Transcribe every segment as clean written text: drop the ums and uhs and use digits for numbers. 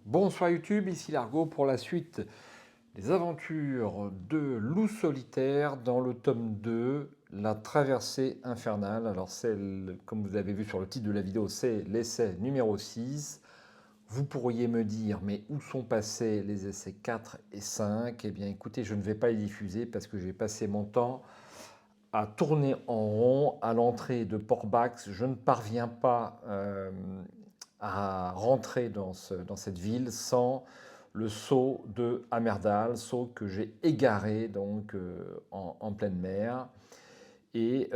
Bonsoir YouTube, ici Largo pour la suite des aventures de Loup solitaire dans le tome 2, la traversée infernale. Alors celle, comme vous avez vu sur le titre de la vidéo, c'est l'essai numéro 6. Vous pourriez me dire, mais où sont passés les essais 4 et 5? Eh bien écoutez, je ne vais pas les diffuser parce que j'ai passé mon temps à tourner en rond à l'entrée de Port-Bax. Je ne parviens pas à rentrer dans cette ville sans le sceau de Hamerdal, sceau que j'ai égaré donc en pleine mer. Et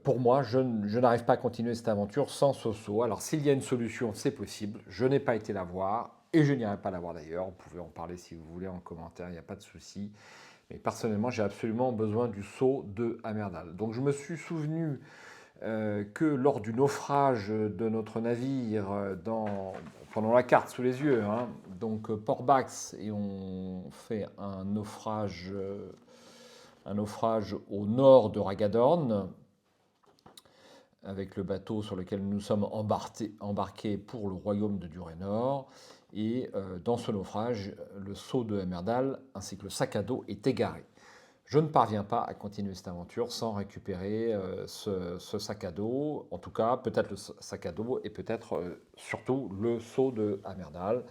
pour moi, je n'arrive pas à continuer cette aventure sans ce sceau. Alors s'il y a une solution, c'est possible. Je n'ai pas été la voir et je n'irai pas la voir d'ailleurs. Vous pouvez en parler si vous voulez en commentaire, il n'y a pas de souci. Mais personnellement, j'ai absolument besoin du sceau de Hamerdal. Donc je me suis souvenu que lors du naufrage de notre navire, pendant la carte sous les yeux, hein, donc Port-Bax, et on fait un naufrage au nord de Ragadorn, avec le bateau sur lequel nous sommes embarqués pour le royaume de Durénor. Et dans ce naufrage, le sceau de Hamerdal ainsi que le sac à dos est égaré. Je ne parviens pas à continuer cette aventure sans récupérer ce sac à dos, en tout cas peut-être le sac à dos et peut-être surtout le seau de Hamerdal.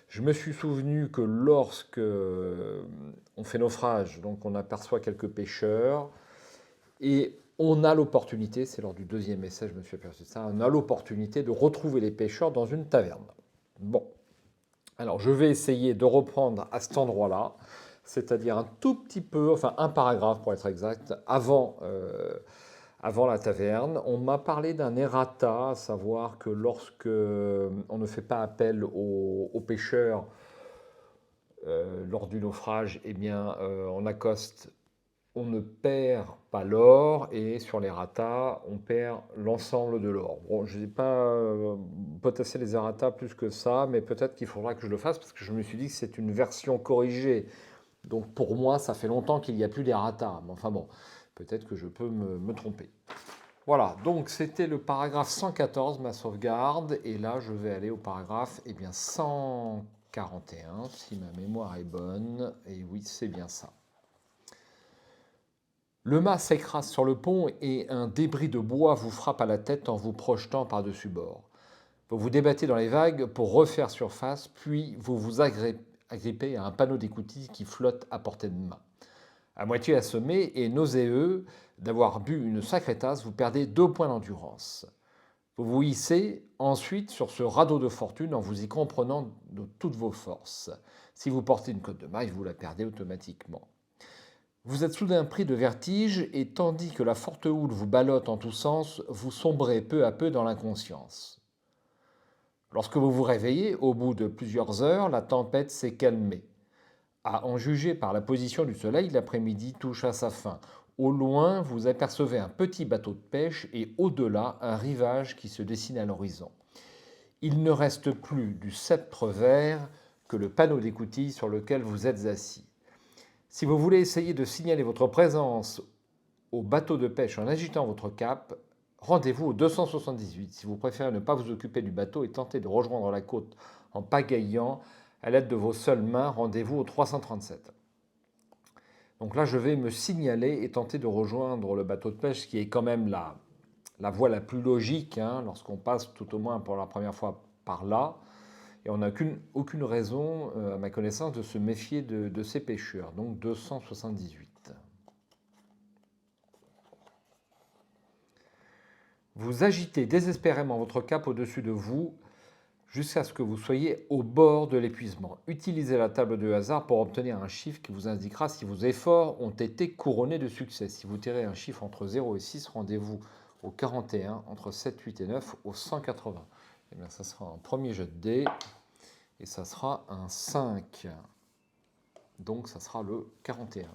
Je me suis souvenu que lorsque on fait naufrage, donc on aperçoit quelques pêcheurs et on a l'opportunité, c'est lors du deuxième essai, je me suis aperçu de ça, on a l'opportunité de retrouver les pêcheurs dans une taverne. Bon, alors je vais essayer de reprendre à cet endroit-là, c'est-à-dire un tout petit peu, enfin un paragraphe pour être exact, avant la taverne. On m'a parlé d'un errata, à savoir que lorsque on ne fait pas appel aux pêcheurs lors du naufrage, eh bien on accoste, on ne perd pas l'or, et sur les ratas, on perd l'ensemble de l'or. Bon, je n'ai pas potassé les errata plus que ça, mais peut-être qu'il faudra que je le fasse, parce que je me suis dit que c'est une version corrigée. Donc pour moi, ça fait longtemps qu'il n'y a plus d'errata. Mais enfin bon, peut-être que je peux me tromper. Voilà, donc c'était le paragraphe 114, ma sauvegarde, et là je vais aller au paragraphe eh bien, 141, si ma mémoire est bonne, et oui, c'est bien ça. Le mât s'écrase sur le pont et un débris de bois vous frappe à la tête en vous projetant par-dessus bord. Vous vous débattez dans les vagues pour refaire surface, puis vous vous agrippez à un panneau d'écoutille qui flotte à portée de main. À moitié assommé et nauséeux d'avoir bu une sacrée tasse, vous perdez 2 points d'endurance. Vous vous hissez ensuite sur ce radeau de fortune en vous y comprenant de toutes vos forces. Si vous portez une cotte de maille, vous la perdez automatiquement. Vous êtes soudain pris de vertige et tandis que la forte houle vous ballotte en tous sens, vous sombrez peu à peu dans l'inconscience. Lorsque vous vous réveillez, au bout de plusieurs heures, la tempête s'est calmée. À en juger par la position du soleil, l'après-midi touche à sa fin. Au loin, vous apercevez un petit bateau de pêche et au-delà, un rivage qui se dessine à l'horizon. Il ne reste plus du sceptre vert que le panneau d'écoutille sur lequel vous êtes assis. Si vous voulez essayer de signaler votre présence au bateau de pêche en agitant votre cape, rendez-vous au 278. Si vous préférez ne pas vous occuper du bateau et tenter de rejoindre la côte en pagayant à l'aide de vos seules mains, rendez-vous au 337. Donc là, je vais me signaler et tenter de rejoindre le bateau de pêche, ce qui est quand même la voie la plus logique, hein, lorsqu'on passe tout au moins pour la première fois par là. Et on n'a aucune raison, à ma connaissance, de se méfier de ces pêcheurs. Donc 278. Vous agitez désespérément votre cape au-dessus de vous jusqu'à ce que vous soyez au bord de l'épuisement. Utilisez la table de hasard pour obtenir un chiffre qui vous indiquera si vos efforts ont été couronnés de succès. Si vous tirez un chiffre entre 0 et 6, rendez-vous au 41, entre 7, 8 et 9 au 180. Et bien, ça sera un premier jet de dés et ça sera un 5. Donc ça sera le 41.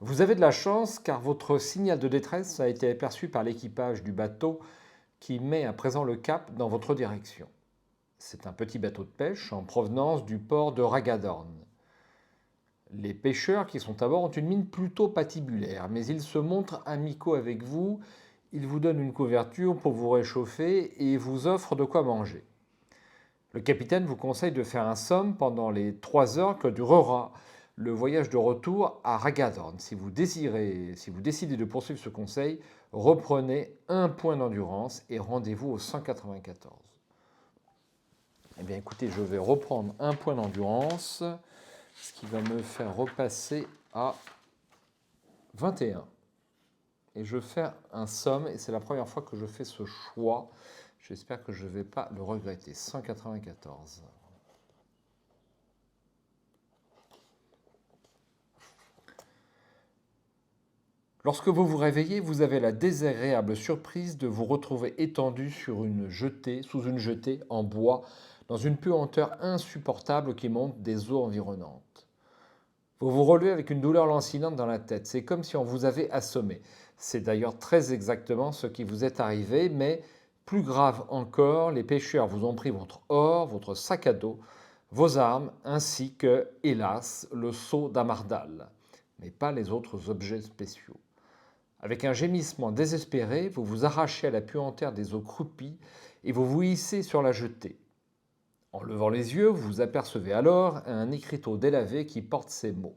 Vous avez de la chance car votre signal de détresse a été aperçu par l'équipage du bateau qui met à présent le cap dans votre direction. C'est un petit bateau de pêche en provenance du port de Ragadorn. Les pêcheurs qui sont à bord ont une mine plutôt patibulaire, mais ils se montrent amicaux avec vous, ils vous donnent une couverture pour vous réchauffer et vous offrent de quoi manger. Le capitaine vous conseille de faire un somme pendant les 3 heures que durera le voyage de retour à Ragadan. Si vous décidez de poursuivre ce conseil, reprenez un point d'endurance et rendez-vous au 194. Eh bien écoutez, je vais reprendre un point d'endurance, ce qui va me faire repasser à 21. Et je fais un somme, et c'est la première fois que je fais ce choix. J'espère que je ne vais pas le regretter. 194. Lorsque vous vous réveillez, vous avez la désagréable surprise de vous retrouver étendu sous une jetée en bois, dans une puanteur insupportable qui monte des eaux environnantes. Vous vous relevez avec une douleur lancinante dans la tête. C'est comme si on vous avait assommé. C'est d'ailleurs très exactement ce qui vous est arrivé, mais plus grave encore, les pêcheurs vous ont pris votre or, votre sac à dos, vos armes, ainsi que, hélas, le seau d'Amardal, mais pas les autres objets spéciaux. Avec un gémissement désespéré, vous vous arrachez à la puanteur des eaux croupies et vous vous hissez sur la jetée. En levant les yeux, vous apercevez alors un écriteau délavé qui porte ces mots.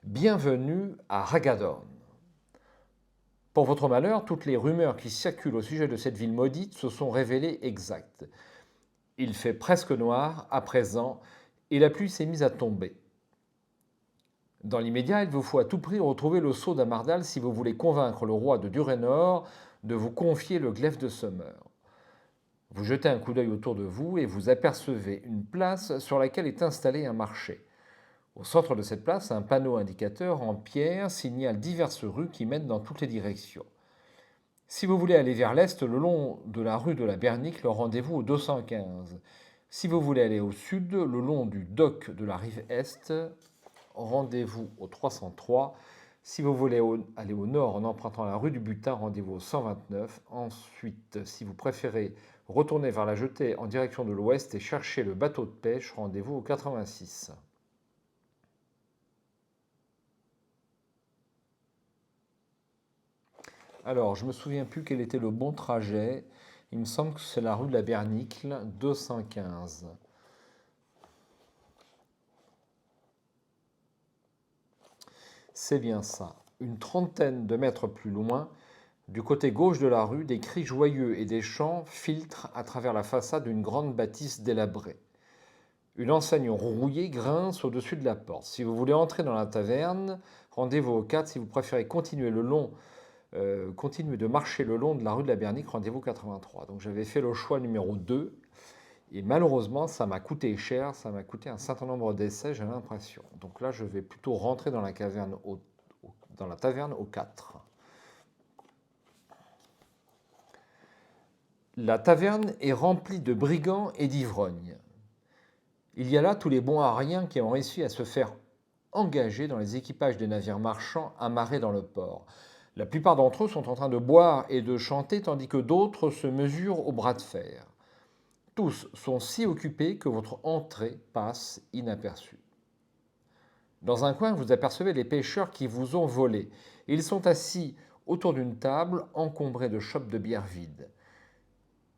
Bienvenue à Ragadan. Pour votre malheur, toutes les rumeurs qui circulent au sujet de cette ville maudite se sont révélées exactes. Il fait presque noir à présent et la pluie s'est mise à tomber. Dans l'immédiat, il vous faut à tout prix retrouver le sceau d'Amardal si vous voulez convaincre le roi de Durénor de vous confier le glaive de Semeur. Vous jetez un coup d'œil autour de vous et vous apercevez une place sur laquelle est installé un marché. Au centre de cette place, un panneau indicateur en pierre signale diverses rues qui mènent dans toutes les directions. Si vous voulez aller vers l'est le long de la rue de la Bernicle, rendez-vous au 215. Si vous voulez aller au sud le long du dock de la rive est, rendez-vous au 303. Si vous voulez aller au nord en empruntant la rue du Butin, rendez-vous au 129. Ensuite, si vous préférez retourner vers la jetée en direction de l'ouest et chercher le bateau de pêche, rendez-vous au 86. Alors, je ne me souviens plus quel était le bon trajet. Il me semble que c'est la rue de la Bernicle, 215. C'est bien ça. Une trentaine de mètres plus loin, du côté gauche de la rue, des cris joyeux et des chants filtrent à travers la façade d'une grande bâtisse délabrée. Une enseigne rouillée grince au-dessus de la porte. Si vous voulez entrer dans la taverne, rendez-vous au 4. Si vous préférez continuer de marcher le long de la rue de la Bernique, rendez-vous 83. Donc j'avais fait le choix numéro 2. Et malheureusement, ça m'a coûté cher, ça m'a coûté un certain nombre d'essais, j'ai l'impression. Donc là, je vais plutôt rentrer dans la taverne au 4. La taverne est remplie de brigands et d'ivrognes. Il y a là tous les bons ariens qui ont réussi à se faire engager dans les équipages des navires marchands amarrés dans le port. La plupart d'entre eux sont en train de boire et de chanter tandis que d'autres se mesurent au bras de fer. Tous sont si occupés que votre entrée passe inaperçue. Dans un coin, vous apercevez les pêcheurs qui vous ont volé. Ils sont assis autour d'une table encombrée de chopes de bière vides.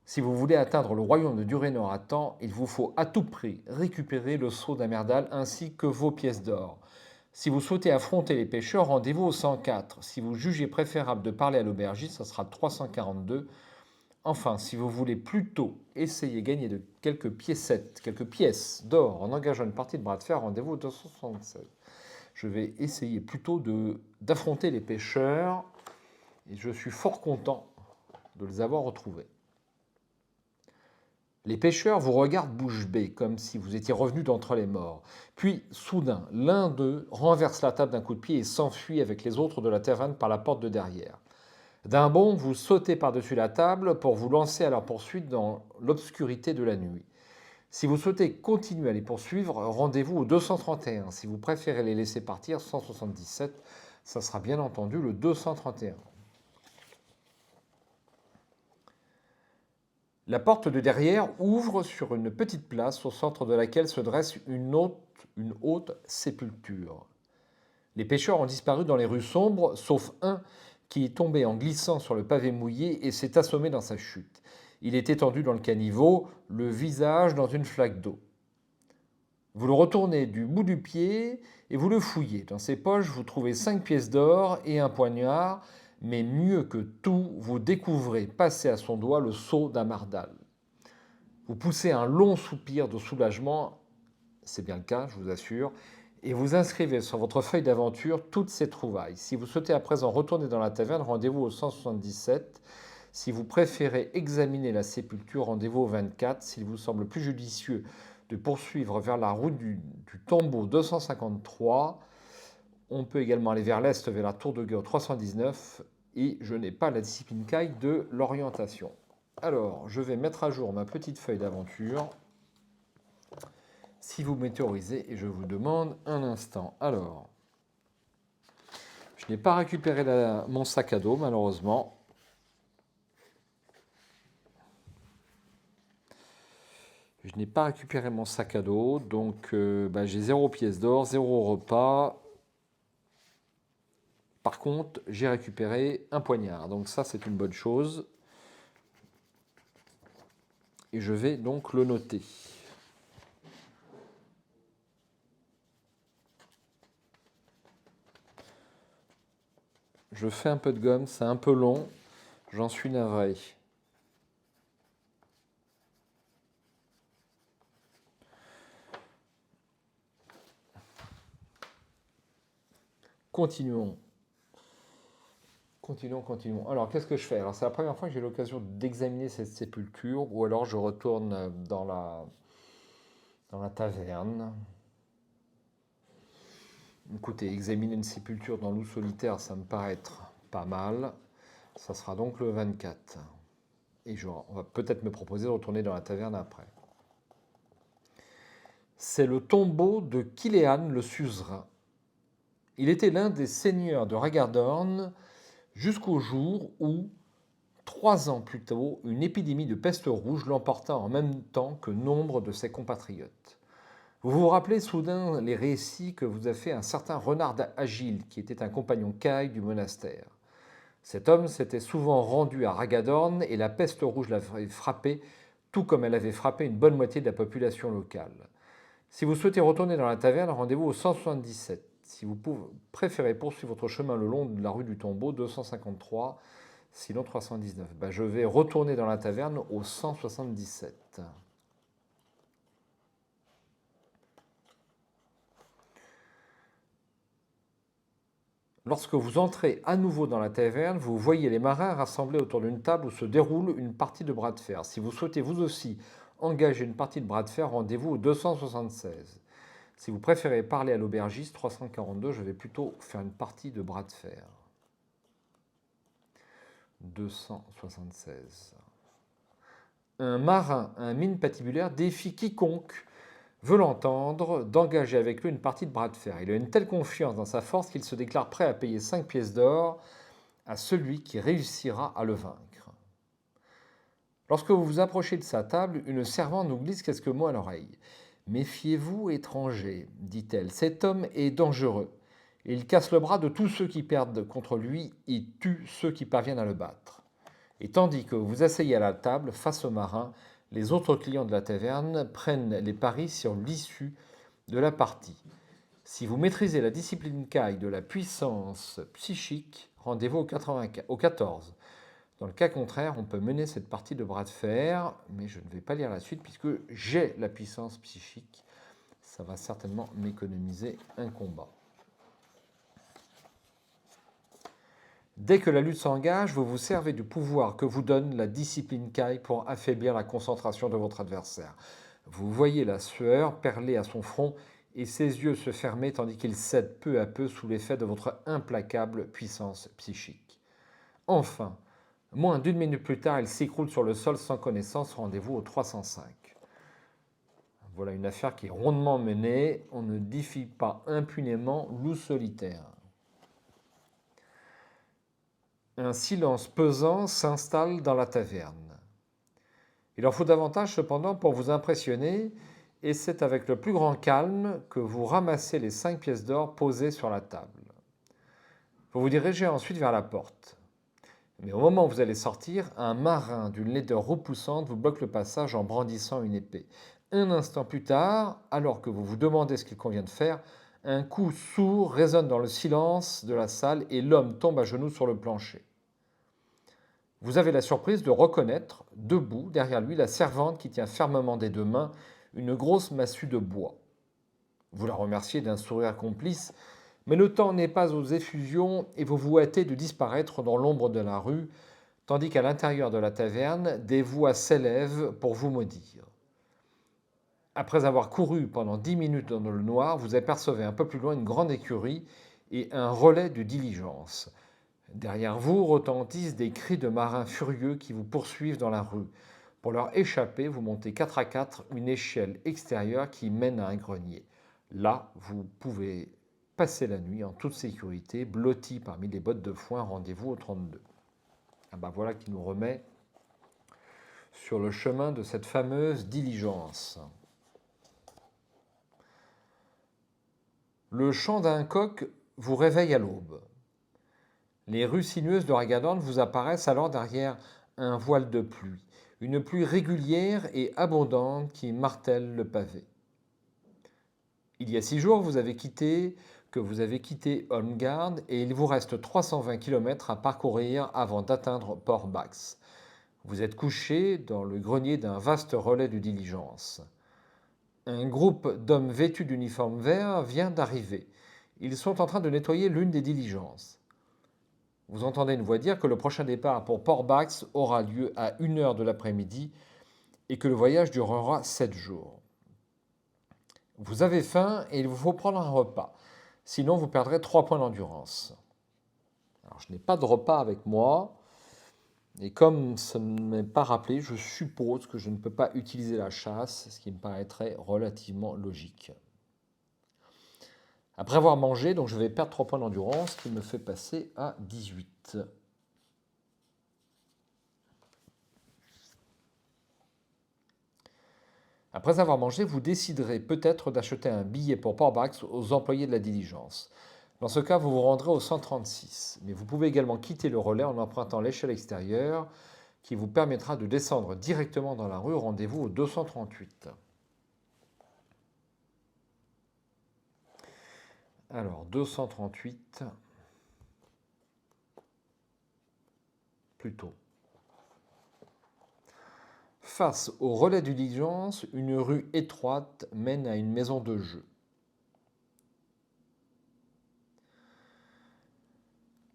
Si vous voulez atteindre le royaume de Durénor à temps, il vous faut à tout prix récupérer le sceau d'Amerdal ainsi que vos pièces d'or. Si vous souhaitez affronter les pêcheurs, rendez-vous au 104. Si vous jugez préférable de parler à l'aubergiste, ce sera 342. Enfin, si vous voulez plutôt essayer de gagner quelques pièces d'or en engageant une partie de bras de fer, rendez-vous au 276. Je vais essayer plutôt d'affronter les pêcheurs et je suis fort content de les avoir retrouvés. Les pêcheurs vous regardent bouche bée, comme si vous étiez revenu d'entre les morts. Puis, soudain, l'un d'eux renverse la table d'un coup de pied et s'enfuit avec les autres de la taverne par la porte de derrière. D'un bond, vous sautez par-dessus la table pour vous lancer à leur poursuite dans l'obscurité de la nuit. Si vous souhaitez continuer à les poursuivre, rendez-vous au 231. Si vous préférez les laisser partir, 177, ça sera bien entendu le 231. La porte de derrière ouvre sur une petite place au centre de laquelle se dresse une haute sépulture. Les pêcheurs ont disparu dans les rues sombres, sauf un qui est tombé en glissant sur le pavé mouillé et s'est assommé dans sa chute. Il est étendu dans le caniveau, le visage dans une flaque d'eau. Vous le retournez du bout du pied et vous le fouillez. Dans ses poches, vous trouvez 5 pièces d'or et un poignard, mais mieux que tout, vous découvrez, passé à son doigt, le sceau d'Amardal. Vous poussez un long soupir de soulagement, c'est bien le cas, je vous assure, et vous inscrivez sur votre feuille d'aventure toutes ces trouvailles. Si vous souhaitez à présent retourner dans la taverne, rendez-vous au 177. Si vous préférez examiner la sépulture, rendez-vous au 24. S'il vous semble plus judicieux de poursuivre vers la route du tombeau 253, on peut également aller vers l'est, vers la tour de guet au 319, et je n'ai pas la discipline caille de l'orientation. Alors, je vais mettre à jour ma petite feuille d'aventure. Si vous m'autorisez, et je vous demande un instant. Alors, je n'ai pas récupéré mon sac à dos, malheureusement. Je n'ai pas récupéré mon sac à dos, donc j'ai 0 pièce d'or, 0 repas. Par contre, j'ai récupéré un poignard, donc ça c'est une bonne chose. Et je vais donc le noter. Je fais un peu de gomme, c'est un peu long, j'en suis navré. Continuons. Continuons. Alors, qu'est-ce que je fais? Alors, c'est la première fois que j'ai l'occasion d'examiner cette sépulture, ou alors je retourne dans la taverne. Écoutez, examiner une sépulture dans loup solitaire, ça me paraît être pas mal. Ça sera donc le 24. Et on va peut-être me proposer de retourner dans la taverne après. C'est le tombeau de Kiléan le suzerain. Il était l'un des seigneurs de Ragardorn jusqu'au jour où, 3 ans plus tôt, une épidémie de peste rouge l'emporta en même temps que nombre de ses compatriotes. Vous vous rappelez soudain les récits que vous a fait un certain Renard Agile, qui était un compagnon caille du monastère. Cet homme s'était souvent rendu à Ragardorn et la peste rouge l'avait frappé, tout comme elle avait frappé une bonne moitié de la population locale. Si vous souhaitez retourner dans la taverne, rendez-vous au 177. Si vous préférez poursuivre votre chemin le long de la rue du Tombeau, 253, sinon 319. Je vais retourner dans la taverne au 177. Lorsque vous entrez à nouveau dans la taverne, vous voyez les marins rassemblés autour d'une table où se déroule une partie de bras de fer. Si vous souhaitez vous aussi engager une partie de bras de fer, rendez-vous au 276. Si vous préférez parler à l'aubergiste, 342, je vais plutôt faire une partie de bras de fer. 276. Un marin à mine patibulaire défie quiconque veut l'entendre d'engager avec lui une partie de bras de fer. Il a une telle confiance dans sa force qu'il se déclare prêt à payer 5 pièces d'or à celui qui réussira à le vaincre. Lorsque vous vous approchez de sa table, une servante nous glisse quelques mots à l'oreille. « Méfiez-vous, étranger, dit-elle, cet homme est dangereux. Il casse le bras de tous ceux qui perdent contre lui et tue ceux qui parviennent à le battre. Et tandis que vous vous asseyez à la table, face au marin, les autres clients de la taverne prennent les paris sur l'issue de la partie. Si vous maîtrisez la discipline caille de la puissance psychique, rendez-vous au 14. Dans le cas contraire, on peut mener cette partie de bras de fer, mais je ne vais pas lire la suite puisque j'ai la puissance psychique. Ça va certainement m'économiser un combat. Dès que la lutte s'engage, vous vous servez du pouvoir que vous donne la discipline caille pour affaiblir la concentration de votre adversaire. Vous voyez la sueur perler à son front et ses yeux se fermer tandis qu'il cède peu à peu sous l'effet de votre implacable puissance psychique. Enfin, moins d'1 minute plus tard, il s'écroule sur le sol sans connaissance. Rendez-vous au 305. Voilà une affaire qui est rondement menée. On ne défie pas impunément loup solitaire. Un silence pesant s'installe dans la taverne. Il en faut davantage cependant pour vous impressionner, et c'est avec le plus grand calme que vous ramassez les 5 pièces d'or posées sur la table. Vous vous dirigez ensuite vers la porte. Mais au moment où vous allez sortir, un marin d'une laideur repoussante vous bloque le passage en brandissant une épée. Un instant plus tard, alors que vous vous demandez ce qu'il convient de faire, un coup sourd résonne dans le silence de la salle et l'homme tombe à genoux sur le plancher. Vous avez la surprise de reconnaître, debout derrière lui, la servante qui tient fermement des deux mains une grosse massue de bois. Vous la remerciez d'un sourire complice, mais le temps n'est pas aux effusions et vous vous hâtez de disparaître dans l'ombre de la rue, tandis qu'à l'intérieur de la taverne, des voix s'élèvent pour vous maudire. Après avoir couru pendant 10 minutes dans le noir, vous apercevez un peu plus loin une grande écurie et un relais de diligence. Derrière vous retentissent des cris de marins furieux qui vous poursuivent dans la rue. Pour leur échapper, vous montez 4 à 4 une échelle extérieure qui mène à un grenier. Là, vous pouvez passer la nuit en toute sécurité, blotti parmi les bottes de foin. Rendez-vous au 32. Ah ben voilà qui nous remet sur le chemin de cette fameuse diligence. Le chant d'un coq vous réveille à l'aube. Les rues sinueuses de Ragadan vous apparaissent alors derrière un voile de pluie, une pluie régulière et abondante qui martèle le pavé. Il y a 6 jours, vous avez quitté Holmgard et il vous reste 320 km à parcourir avant d'atteindre Port-Bax. Vous êtes couché dans le grenier d'un vaste relais de diligence. Un groupe d'hommes vêtus d'uniformes verts vient d'arriver. Ils sont en train de nettoyer l'une des diligences. Vous entendez une voix dire que le prochain départ pour Port-Bax aura lieu à 1h de l'après-midi et que le voyage durera 7 jours. Vous avez faim et il vous faut prendre un repas. Sinon, vous perdrez 3 points d'endurance. Alors, je n'ai pas de repas avec moi. Et comme ça ne m'est pas rappelé, je suppose que je ne peux pas utiliser la chasse, ce qui me paraîtrait relativement logique. Après avoir mangé, donc je vais perdre 3 points d'endurance, ce qui me fait passer à 18. Après avoir mangé, vous déciderez peut-être d'acheter un billet pour Port-Bax aux employés de la diligence. Dans ce cas, vous vous rendrez au 136. Mais vous pouvez également quitter le relais en empruntant l'échelle extérieure qui vous permettra de descendre directement dans la rue. Rendez-vous au 238. Alors, 238, plutôt. Face au relais de diligence, une rue étroite mène à une maison de jeu.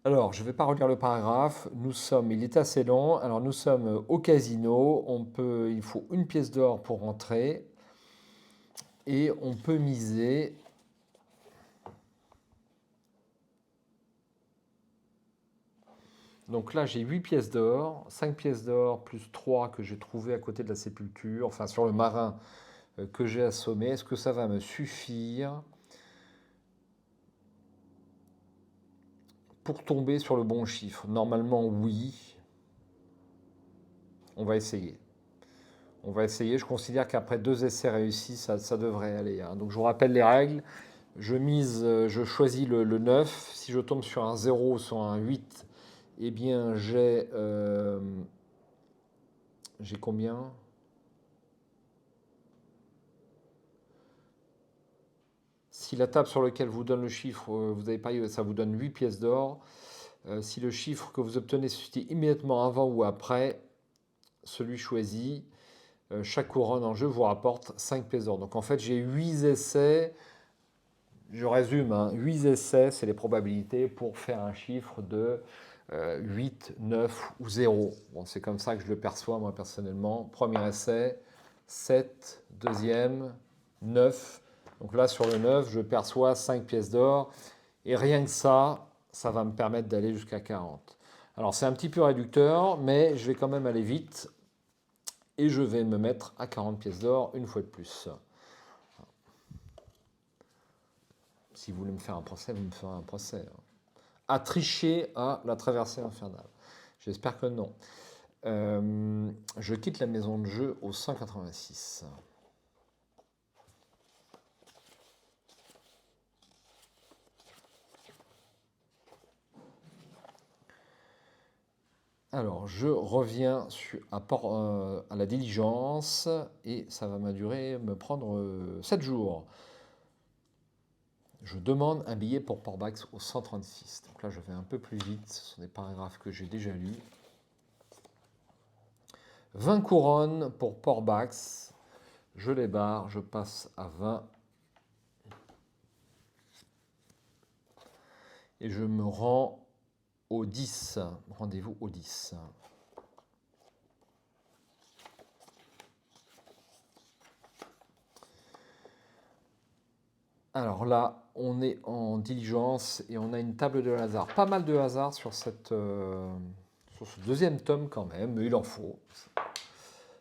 Alors, je ne vais pas relire le paragraphe. Il est assez long. Alors, nous sommes au casino. Il faut 1 pièce d'or pour entrer. Et on peut miser. Donc là, j'ai 8 pièces d'or, 5 pièces d'or plus 3 que j'ai trouvé à côté de la sépulture, enfin sur le marin que j'ai assommé. Est-ce que ça va me suffire pour tomber sur le bon chiffre? Normalement, oui. On va essayer. On va essayer. Je considère qu'après 2 essais réussis, ça devrait aller, hein. Donc je vous rappelle les règles. Je choisis le 9. Si je tombe sur un 0 ou sur un 8, eh bien j'ai combien? Si la table sur laquelle vous donne le chiffre, vous avez parié, ça vous donne 8 pièces d'or. Si le chiffre que vous obtenez se situe immédiatement avant ou après, celui choisi, chaque couronne en jeu vous rapporte 5 pièces d'or. Donc en fait, j'ai 8 essais. Je résume, hein, 8 essais, c'est les probabilités pour faire un chiffre de 8, 9 ou 0. Bon, c'est comme ça que je le perçois, moi, personnellement. Premier essai, 7, deuxième, 9. Donc là, sur le 9, je perçois 5 pièces d'or. Et rien que ça va me permettre d'aller jusqu'à 40. Alors, c'est un petit peu réducteur, mais je vais quand même aller vite. Et je vais me mettre à 40 pièces d'or une fois de plus. Si vous voulez me faire un procès, vous me ferez un procès. À tricher à la traversée infernale. J'espère que non. Je quitte la maison de jeu au 186. Alors, je reviens à la diligence et ça va me prendre 7 jours. Je demande un billet pour Port-Bax au 136. Donc là, je vais un peu plus vite. Ce sont des paragraphes que j'ai déjà lus. 20 couronnes pour Port-Bax. Je les barre, je passe à 20. Et je me rends au 10. Rendez-vous au 10. Alors là, on est en diligence et on a une table de hasard. Pas mal de hasard sur ce deuxième tome quand même, mais il en faut.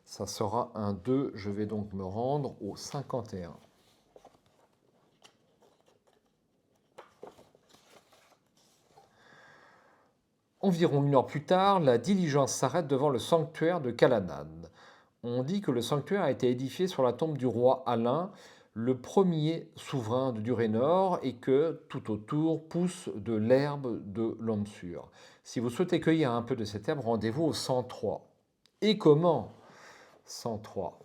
Ça sera un 2. Je vais donc me rendre au 51. Environ 1 heure plus tard, la diligence s'arrête devant le sanctuaire de Calanad. On dit que le sanctuaire a été édifié sur la tombe du roi Alain, le premier souverain de Durénor, et que tout autour pousse de l'herbe de l'Omsur. Si vous souhaitez cueillir un peu de cette herbe, rendez-vous au 103. Et comment 103.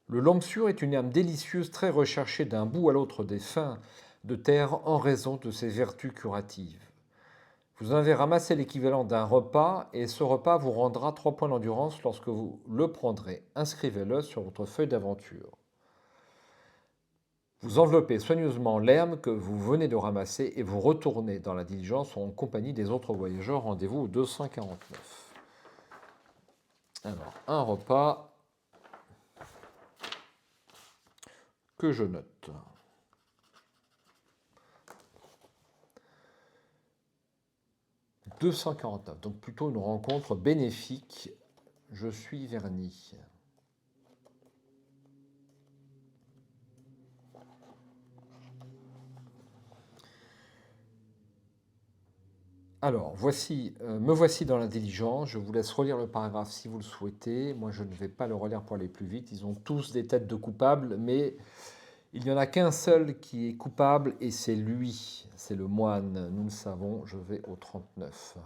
Le Lomsur est une herbe délicieuse très recherchée d'un bout à l'autre des fins de terre en raison de ses vertus curatives. Vous en avez ramassé l'équivalent d'un repas et ce repas vous rendra 3 points d'endurance lorsque vous le prendrez. Inscrivez-le sur votre feuille d'aventure. Vous enveloppez soigneusement l'herbe que vous venez de ramasser et vous retournez dans la diligence en compagnie des autres voyageurs. Rendez-vous au 249. Alors, un repas que je note. 249, donc plutôt une rencontre bénéfique. Je suis verni. Alors, me voici dans la diligence. Je vous laisse relire le paragraphe si vous le souhaitez. Moi, je ne vais pas le relire pour aller plus vite. Ils ont tous des têtes de coupables, mais il n'y en a qu'un seul qui est coupable, et c'est lui. C'est le moine. Nous le savons. Je vais au 39.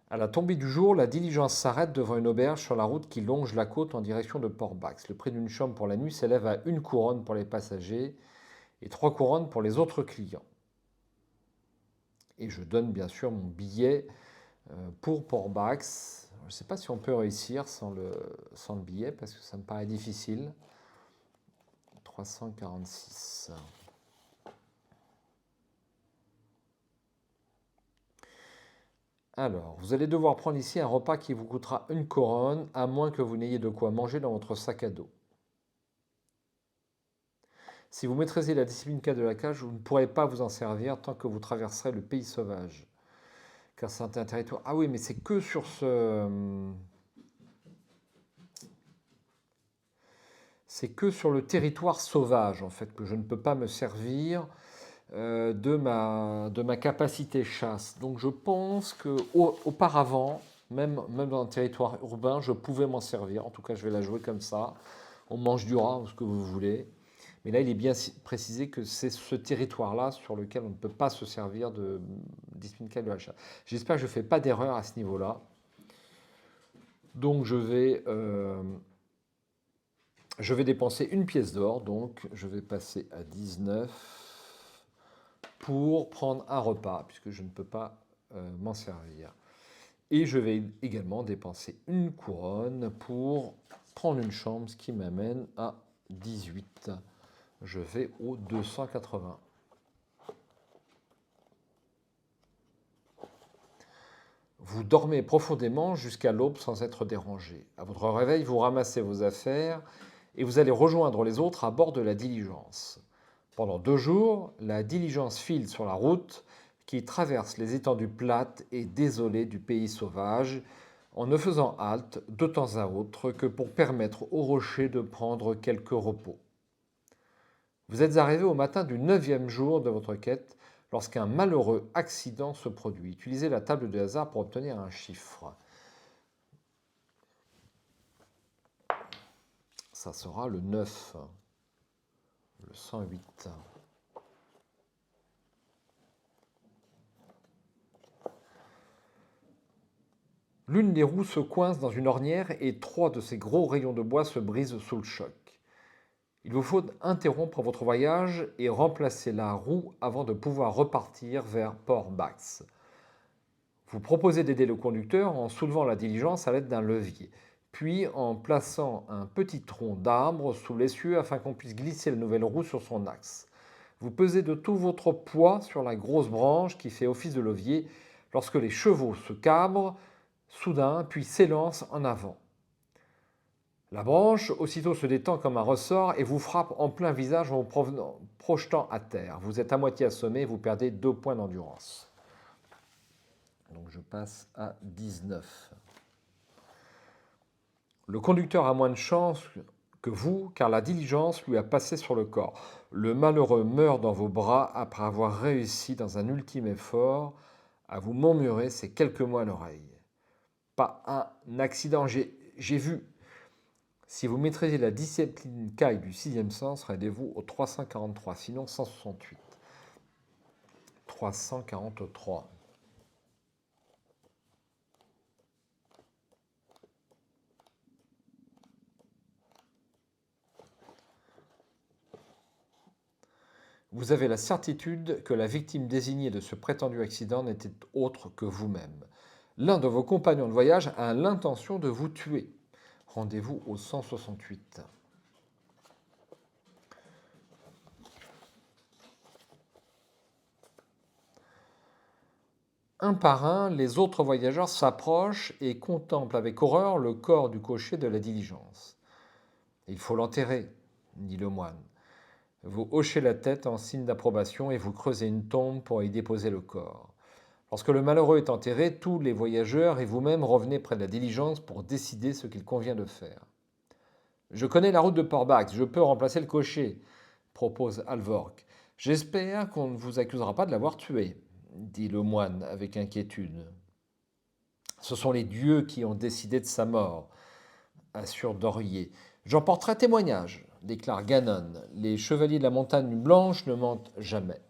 À la tombée du jour, la diligence s'arrête devant une auberge sur la route qui longe la côte en direction de Port-Bax. Le prix d'une chambre pour la nuit s'élève à 1 couronne pour les passagers et 3 couronnes pour les autres clients. Et je donne bien sûr mon billet pour Port-Bax. Je ne sais pas si on peut réussir sans le billet parce que ça me paraît difficile. 346. Alors, vous allez devoir prendre ici un repas qui vous coûtera 1 couronne, à moins que vous n'ayez de quoi manger dans votre sac à dos. Si vous maîtrisez la discipline 4 de la cage, vous ne pourrez pas vous en servir tant que vous traverserez le pays sauvage. Car c'est un territoire... Ah oui, mais c'est que sur C'est que sur le territoire sauvage, en fait, que je ne peux pas me servir de ma capacité chasse. Donc je pense qu'auparavant, même dans un territoire urbain, je pouvais m'en servir. En tout cas, je vais la jouer comme ça. On mange du rat, ou ce que vous voulez. Mais là, il est bien précisé que c'est ce territoire-là sur lequel on ne peut pas se servir de discipline de la chasse. J'espère que je ne fais pas d'erreur à ce niveau-là. Donc je vais dépenser 1 pièce d'or, donc je vais passer à 19 pour prendre un repas, puisque je ne peux pas m'en servir. Et je vais également dépenser 1 couronne pour prendre une chambre, ce qui m'amène à 18. Je vais au 280. Vous dormez profondément jusqu'à l'aube sans être dérangé. À votre réveil, vous ramassez vos affaires et vous allez rejoindre les autres à bord de la diligence. Pendant 2 jours, la diligence file sur la route qui traverse les étendues plates et désolées du pays sauvage, en ne faisant halte de temps à autre que pour permettre aux rochers de prendre quelques repos. Vous êtes arrivé au matin du 9e jour de votre quête lorsqu'un malheureux accident se produit. Utilisez la table de hasard pour obtenir un chiffre. Ça sera le 9. 108. L'une des roues se coince dans une ornière et 3 de ces gros rayons de bois se brisent sous le choc. Il vous faut interrompre votre voyage et remplacer la roue avant de pouvoir repartir vers Port-Bax. Vous proposez d'aider le conducteur en soulevant la diligence à l'aide d'un levier, puis en plaçant un petit tronc d'arbre sous l'essieu afin qu'on puisse glisser la nouvelle roue sur son axe. Vous pesez de tout votre poids sur la grosse branche qui fait office de levier lorsque les chevaux se cabrent soudain puis s'élancent en avant. La branche aussitôt se détend comme un ressort et vous frappe en plein visage en vous projetant à terre. Vous êtes à moitié assommé et vous perdez 2 points d'endurance. Donc je passe à 19. Le conducteur a moins de chance que vous, car la diligence lui a passé sur le corps. Le malheureux meurt dans vos bras après avoir réussi dans un ultime effort à vous murmurer ces quelques mots à l'oreille. Pas un accident, j'ai vu. Si vous maîtrisez la discipline caille du 6e sens, rendez-vous au 343, sinon 168. 343. Vous avez la certitude que la victime désignée de ce prétendu accident n'était autre que vous-même. L'un de vos compagnons de voyage a l'intention de vous tuer. Rendez-vous au 168. Un par un, les autres voyageurs s'approchent et contemplent avec horreur le corps du cocher de la diligence. Il faut l'enterrer, dit le moine. Vous hochez la tête en signe d'approbation et vous creusez une tombe pour y déposer le corps. Lorsque le malheureux est enterré, tous les voyageurs et vous-même revenez près de la diligence pour décider ce qu'il convient de faire. Je connais la route de Port-Bax, je peux remplacer le cocher, propose Alvorc. J'espère qu'on ne vous accusera pas de l'avoir tué, dit le moine avec inquiétude. Ce sont les dieux qui ont décidé de sa mort, assure Dorier. J'en porterai témoignage, déclare Gannon. Les chevaliers de la montagne blanche ne mentent jamais.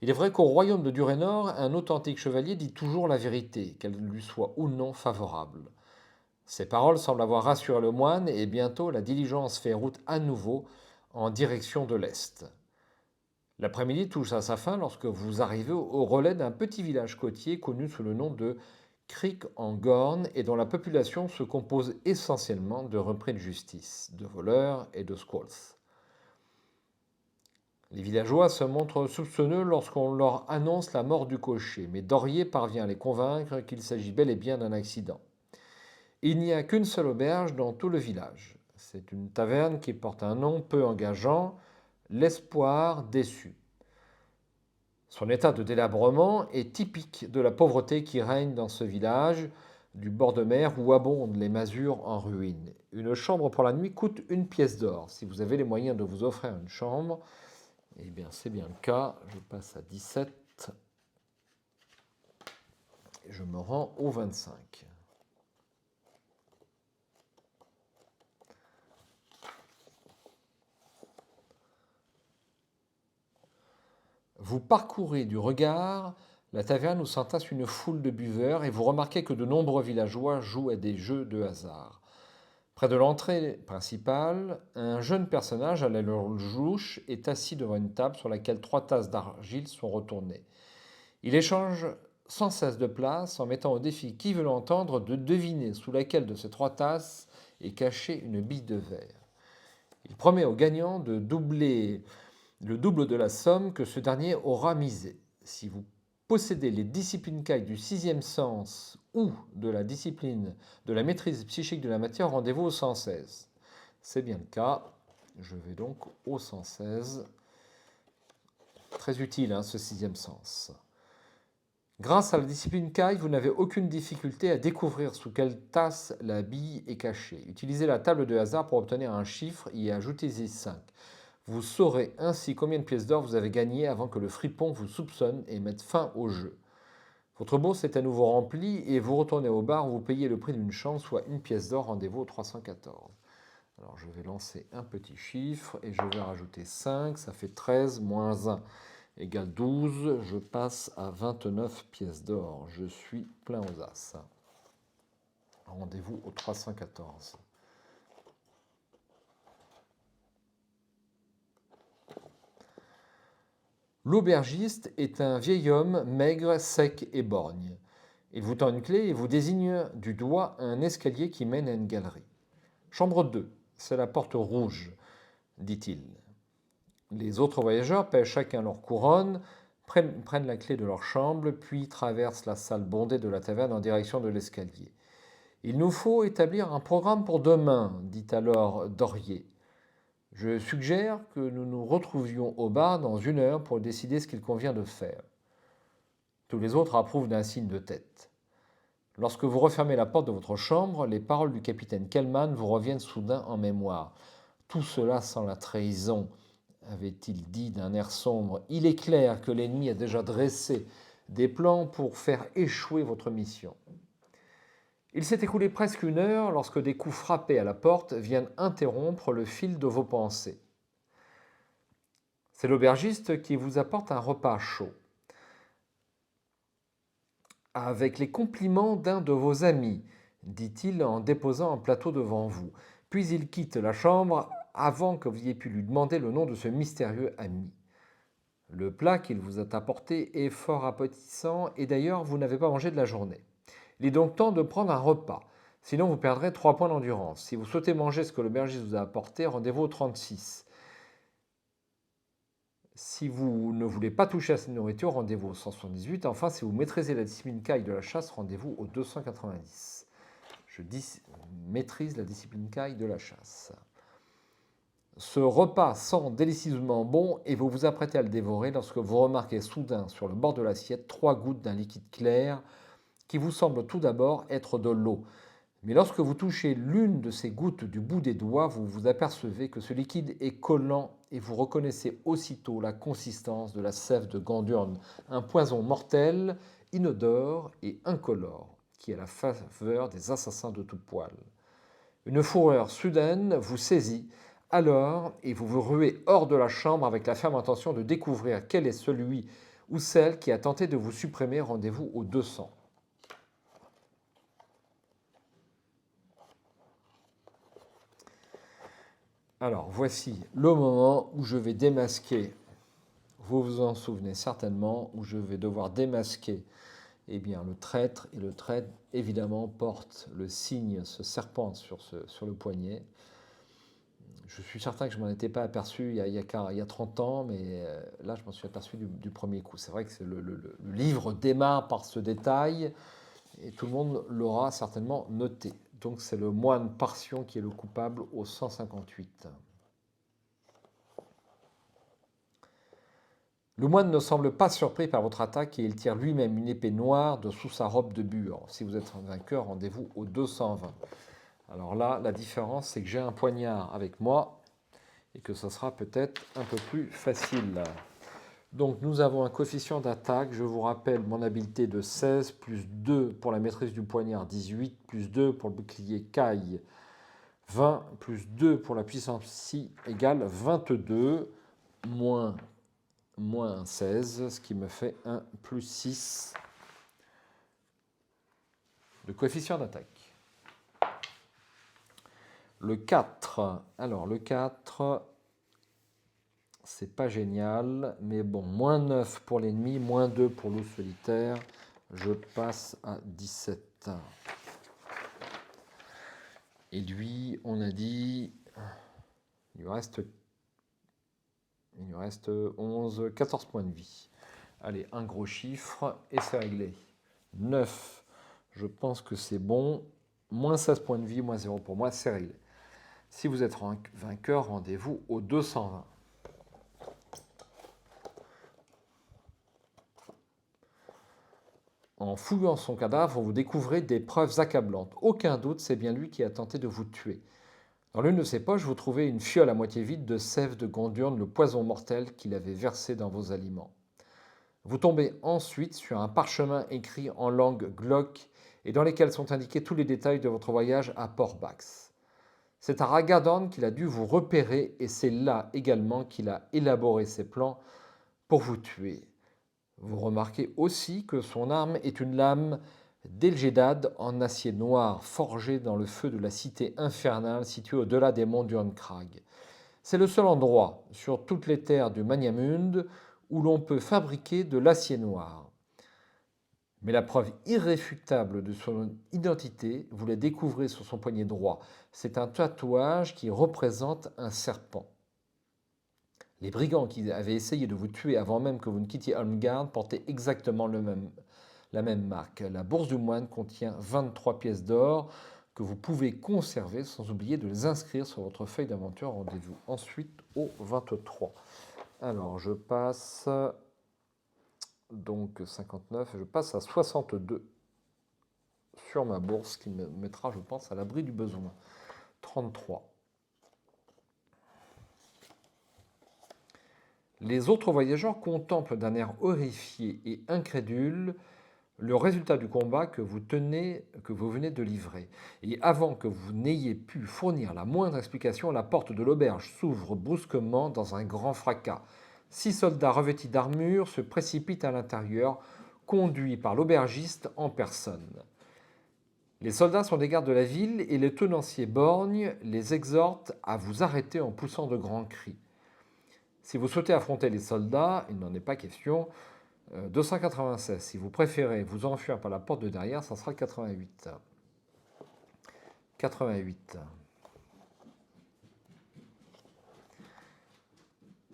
Il est vrai qu'au royaume de Durénor, un authentique chevalier dit toujours la vérité, qu'elle lui soit ou non favorable. Ces paroles semblent avoir rassuré le moine et bientôt la diligence fait route à nouveau en direction de l'est. L'après-midi touche à sa fin lorsque vous arrivez au relais d'un petit village côtier connu sous le nom de Crick-en-Gorne et dont la population se compose essentiellement de repris de justice, de voleurs et de squalls. Les villageois se montrent soupçonneux lorsqu'on leur annonce la mort du cocher, mais Dorier parvient à les convaincre qu'il s'agit bel et bien d'un accident. Il n'y a qu'une seule auberge dans tout le village. C'est une taverne qui porte un nom peu engageant, l'Espoir déçu. Son état de délabrement est typique de la pauvreté qui règne dans ce village du bord de mer où abondent les masures en ruine. Une chambre pour la nuit coûte 1 pièce d'or. Si vous avez les moyens de vous offrir une chambre, eh bien c'est bien le cas. Je passe à 17 et je me rends au 25. Vous parcourez du regard la taverne où s'entasse une foule de buveurs et vous remarquez que de nombreux villageois jouent à des jeux de hasard. Près de l'entrée principale, un jeune personnage à l'allure louche est assis devant une table sur laquelle 3 tasses d'argile sont retournées. Il échange sans cesse de place en mettant au défi qui veut l'entendre de deviner sous laquelle de ces 3 tasses est cachée une bille de verre. Il promet au gagnant de doubler le double de la somme que ce dernier aura misée. Si vous possédez les disciplines cailles du 6e sens ou de la discipline de la maîtrise psychique de la matière, rendez-vous au 116. C'est bien le cas. Je vais donc au 116. Très utile, ce 6e sens. Grâce à la discipline caille, vous n'avez aucune difficulté à découvrir sous quelle tasse la bille est cachée. Utilisez la table de hasard pour obtenir un chiffre et ajoutez-y 5. Vous saurez ainsi combien de pièces d'or vous avez gagné avant que le fripon vous soupçonne et mette fin au jeu. Votre bourse est à nouveau remplie et vous retournez au bar où vous payez le prix d'une chambre, soit 1 pièce d'or. Rendez-vous au 314. Alors je vais lancer un petit chiffre et je vais rajouter 5, ça fait 13 moins 1 égale 12. Je passe à 29 pièces d'or. Je suis plein aux as. Rendez-vous au 314. L'aubergiste est un vieil homme maigre, sec et borgne. Il vous tend une clé et vous désigne du doigt un escalier qui mène à une galerie. Chambre 2, c'est la porte rouge, dit-il. Les autres voyageurs paient chacun leur couronne, prennent la clé de leur chambre, puis traversent la salle bondée de la taverne en direction de l'escalier. Il nous faut établir un programme pour demain, dit alors Dorier. Je suggère que nous nous retrouvions au bar dans 1 heure pour décider ce qu'il convient de faire. Tous les autres approuvent d'un signe de tête. Lorsque vous refermez la porte de votre chambre, les paroles du capitaine Kellman vous reviennent soudain en mémoire. Tout cela sent la trahison, avait-il dit d'un air sombre. Il est clair que l'ennemi a déjà dressé des plans pour faire échouer votre mission. Il s'est écoulé presque 1 heure lorsque des coups frappés à la porte viennent interrompre le fil de vos pensées. C'est l'aubergiste qui vous apporte un repas chaud. Avec les compliments d'un de vos amis, dit-il en déposant un plateau devant vous. Puis il quitte la chambre avant que vous ayez pu lui demander le nom de ce mystérieux ami. Le plat qu'il vous a apporté est fort appétissant et d'ailleurs vous n'avez pas mangé de la journée. Il est donc temps de prendre un repas, sinon vous perdrez 3 points d'endurance. Si vous souhaitez manger ce que l'aubergiste vous a apporté, rendez-vous au 36. Si vous ne voulez pas toucher à cette nourriture, rendez-vous au 178. Enfin, si vous maîtrisez la discipline caille de la chasse, rendez-vous au 290. Je maîtrise la discipline caille de la chasse. Ce repas sent délicieusement bon et vous vous apprêtez à le dévorer lorsque vous remarquez soudain sur le bord de l'assiette 3 gouttes d'un liquide clair qui vous semble tout d'abord être de l'eau. Mais lorsque vous touchez l'une de ces gouttes du bout des doigts, vous vous apercevez que ce liquide est collant et vous reconnaissez aussitôt la consistance de la sève de Gandurne, un poison mortel, inodore et incolore, qui a la faveur des assassins de tout poil. Une fureur soudaine vous saisit alors et vous vous ruez hors de la chambre avec la ferme intention de découvrir quel est celui ou celle qui a tenté de vous supprimer. Rendez-vous au 200. Alors, voici le moment où je vais démasquer, vous vous en souvenez certainement, où je vais devoir démasquer le traître, et le traître, évidemment, porte le signe, ce serpent sur le poignet. Je suis certain que je ne m'en étais pas aperçu il y a 30 ans, mais là, je m'en suis aperçu du premier coup. C'est vrai que le livre démarre par ce détail, et tout le monde l'aura certainement noté. Donc c'est le moine Parthion qui est le coupable au 158. Le moine ne semble pas surpris par votre attaque et il tire lui-même une épée noire de sous sa robe de bure. Si vous êtes un vainqueur, rendez-vous au 220. Alors là, la différence, c'est que j'ai un poignard avec moi et que ce sera peut-être un peu plus facile. Donc nous avons un coefficient d'attaque, je vous rappelle mon habileté de 16, plus 2 pour la maîtrise du poignard, 18, plus 2 pour le bouclier caille, 20, plus 2 pour la puissance psy, égale 22, moins 16, ce qui me fait un plus 6 de coefficient d'attaque. Le 4, alors le 4... c'est pas génial, mais bon, moins 9 pour l'ennemi, moins 2 pour loup solitaire. Je passe à 17. Et lui, on a dit, il lui reste 11, 14 points de vie. Allez, un gros chiffre, et c'est réglé. 9, je pense que c'est bon. Moins 16 points de vie, moins 0 pour moi, c'est réglé. Si vous êtes vainqueur, rendez-vous au 220. En fouillant son cadavre, vous découvrez des preuves accablantes. Aucun doute, c'est bien lui qui a tenté de vous tuer. Dans l'une de ses poches, vous trouvez une fiole à moitié vide de sève de Gandurne, le poison mortel qu'il avait versé dans vos aliments. Vous tombez ensuite sur un parchemin écrit en langue glock et dans lesquels sont indiqués tous les détails de votre voyage à Port-Bax. C'est à Ragadan qu'il a dû vous repérer et c'est là également qu'il a élaboré ses plans pour vous tuer. Vous remarquez aussi que son arme est une lame d'Elgedad en acier noir forgée dans le feu de la cité infernale située au-delà des monts d'Urnkrag. C'est le seul endroit sur toutes les terres du Magnamund où l'on peut fabriquer de l'acier noir. Mais la preuve irréfutable de son identité, vous la découvrez sur son poignet droit. C'est un tatouage qui représente un serpent. Les brigands qui avaient essayé de vous tuer avant même que vous ne quittiez Holmgard portaient exactement la même marque. La bourse du moine contient 23 pièces d'or que vous pouvez conserver sans oublier de les inscrire sur votre feuille d'aventure. Rendez-vous ensuite au 23. Alors, je passe donc 59, je passe à 62 sur ma bourse qui me mettra, je pense, à l'abri du besoin. 33. Les autres voyageurs contemplent d'un air horrifié et incrédule le résultat du combat que vous venez de livrer. Et avant que vous n'ayez pu fournir la moindre explication, la porte de l'auberge s'ouvre brusquement dans un grand fracas. 6 soldats revêtis d'armure se précipitent à l'intérieur, conduits par l'aubergiste en personne. Les soldats sont des gardes de la ville et le tenancier borgne les exhorte à vous arrêter en poussant de grands cris. Si vous souhaitez affronter les soldats, il n'en est pas question, 296. Si vous préférez vous enfuir par la porte de derrière, ça sera 88. 88.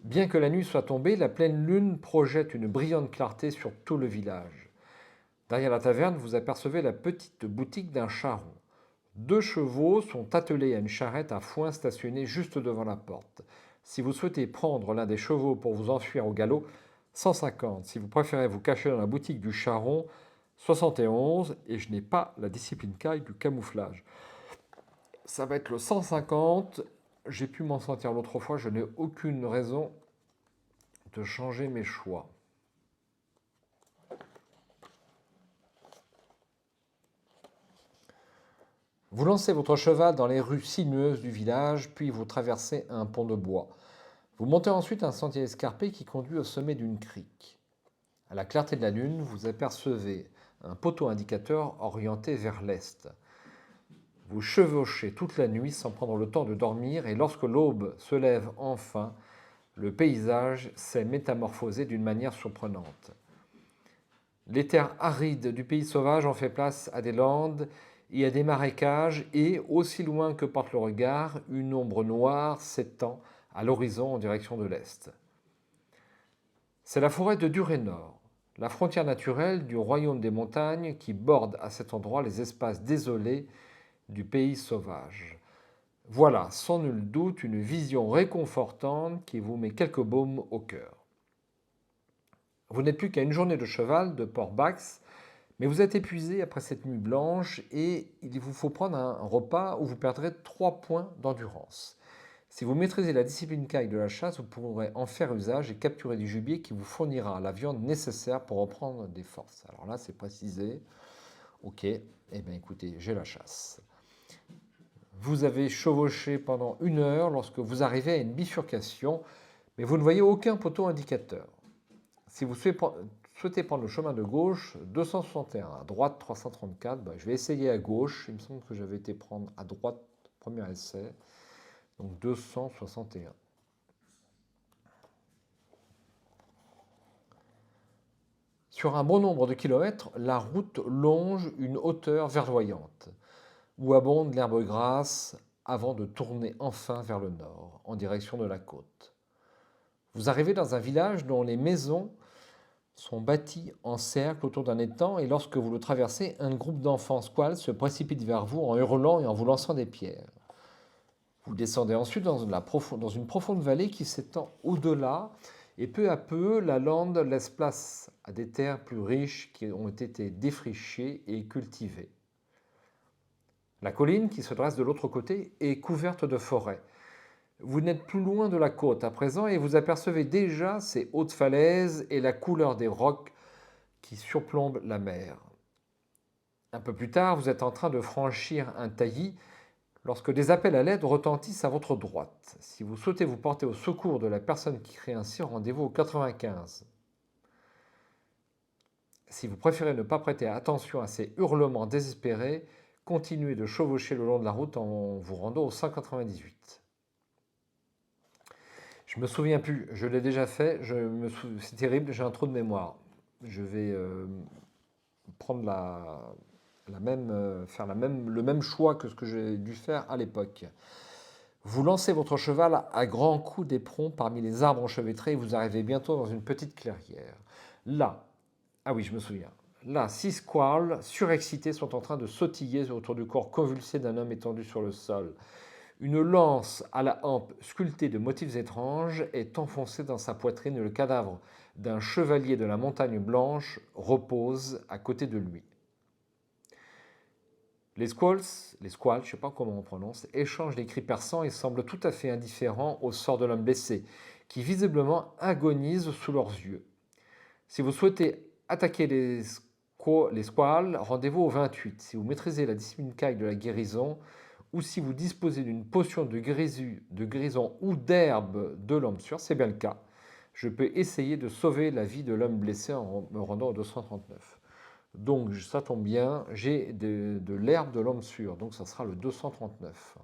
Bien que la nuit soit tombée, la pleine lune projette une brillante clarté sur tout le village. Derrière la taverne, vous apercevez la petite boutique d'un charron. 2 chevaux sont attelés à une charrette à foin stationnée juste devant la porte. Si vous souhaitez prendre l'un des chevaux pour vous enfuir au galop, 150. Si vous préférez vous cacher dans la boutique du charron, 71. Et je n'ai pas la discipline caille du camouflage. Ça va être le 150. J'ai pu m'en sortir l'autre fois, je n'ai aucune raison de changer mes choix. Vous lancez votre cheval dans les rues sinueuses du village, puis vous traversez un pont de bois. Vous montez ensuite un sentier escarpé qui conduit au sommet d'une crique. À la clarté de la lune, vous apercevez un poteau indicateur orienté vers l'est. Vous chevauchez toute la nuit sans prendre le temps de dormir et lorsque l'aube se lève enfin, le paysage s'est métamorphosé d'une manière surprenante. Les terres arides du pays sauvage ont fait place à des landes et à des marécages et, aussi loin que porte le regard, une ombre noire s'étend à l'horizon en direction de l'est. C'est la forêt de Durénor, la frontière naturelle du royaume des montagnes qui borde à cet endroit les espaces désolés du pays sauvage. Voilà, sans nul doute, une vision réconfortante qui vous met quelques baumes au cœur. Vous n'êtes plus qu'à une journée de cheval de Port-Bax, mais vous êtes épuisé après cette nuit blanche et il vous faut prendre un repas où vous perdrez 3 points d'endurance. Si vous maîtrisez la discipline caille de la chasse, vous pourrez en faire usage et capturer du gibier qui vous fournira la viande nécessaire pour reprendre des forces. Alors là, c'est précisé. Ok, eh bien écoutez, j'ai la chasse. Vous avez chevauché pendant 1 heure lorsque vous arrivez à une bifurcation, mais vous ne voyez aucun poteau indicateur. Si vous souhaitez prendre le chemin de gauche, 261, à droite 334, je vais essayer à gauche. Il me semble que j'avais été prendre à droite, premier essai, donc 261. Sur un bon nombre de kilomètres, la route longe une hauteur verdoyante, où abonde l'herbe grasse avant de tourner enfin vers le nord, en direction de la côte. Vous arrivez dans un village dont les maisons sont bâties en cercle autour d'un étang et lorsque vous le traversez, un groupe d'enfants squales se précipite vers vous en hurlant et en vous lançant des pierres. Vous descendez ensuite dans une profonde vallée qui s'étend au-delà et peu à peu, la lande laisse place à des terres plus riches qui ont été défrichées et cultivées. La colline qui se dresse de l'autre côté est couverte de forêts. Vous n'êtes plus loin de la côte à présent et vous apercevez déjà ces hautes falaises et la couleur des rocs qui surplombent la mer. Un peu plus tard, vous êtes en train de franchir un taillis Lorsque des appels à l'aide retentissent à votre droite, si vous souhaitez vous porter au secours de la personne qui crie ainsi, rendez-vous au 95. Si vous préférez ne pas prêter attention à ces hurlements désespérés, continuez de chevaucher le long de la route en vous rendant au 198. Je me souviens plus, je l'ai déjà fait, c'est terrible, j'ai un trou de mémoire. Je vais prendre le même choix que ce que j'ai dû faire à l'époque. Vous lancez votre cheval à grands coups d'éperon parmi les arbres enchevêtrés et vous arrivez bientôt dans une petite clairière. Là, ah oui, je me souviens. Là, 6 squales surexcités sont en train de sautiller autour du corps convulsé d'un homme étendu sur le sol. Une lance à la hampe sculptée de motifs étranges est enfoncée dans sa poitrine et le cadavre d'un chevalier de la montagne blanche repose à côté de lui. Les squales, je ne sais pas comment on prononce, échangent des cris perçants et semblent tout à fait indifférents au sort de l'homme blessé, qui visiblement agonise sous leurs yeux. Si vous souhaitez attaquer les squales, rendez-vous au 28. Si vous maîtrisez la discipline caille de la guérison, ou si vous disposez d'une potion de guérison ou d'herbe de l'homme sûr, c'est bien le cas, je peux essayer de sauver la vie de l'homme blessé en me rendant au 239. Donc ça tombe bien, j'ai de l'herbe de l'homme sûr, donc ça sera le 239.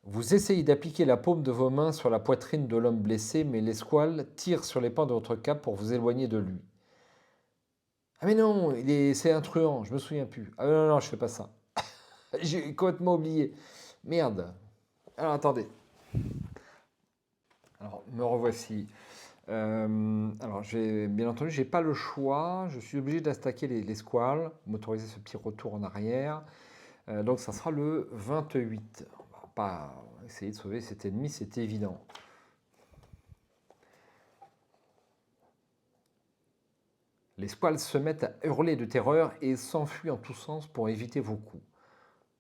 Vous essayez d'appliquer la paume de vos mains sur la poitrine de l'homme blessé, mais les squales tirent sur les pans de votre cape pour vous éloigner de lui. Ah mais non, c'est un truand, je me souviens plus. Ah non, non, je fais pas ça. J'ai complètement oublié. Merde. Alors attendez. Alors, me revoici. Alors, bien entendu, j'ai pas le choix. Je suis obligé d'attaquer les squales, m'autoriser ce petit retour en arrière. Donc, ça sera le 28. On va pas essayer de sauver cet ennemi, c'est évident. Les squales se mettent à hurler de terreur et s'enfuient en tous sens pour éviter vos coups.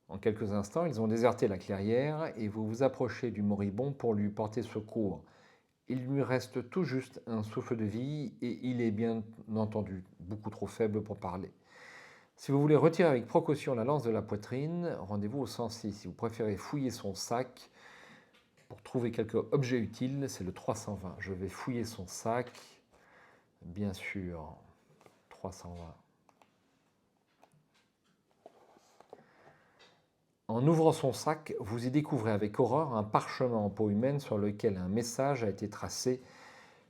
En quelques instants, ils ont déserté la clairière et vous vous approchez du moribond pour lui porter secours. Il lui reste tout juste un souffle de vie et il est bien entendu beaucoup trop faible pour parler. Si vous voulez retirer avec précaution la lance de la poitrine, rendez-vous au 106. Si vous préférez fouiller son sac pour trouver quelques objets utiles, c'est le 320. Je vais fouiller son sac, bien sûr, 320. En ouvrant son sac, vous y découvrez avec horreur un parchemin en peau humaine sur lequel un message a été tracé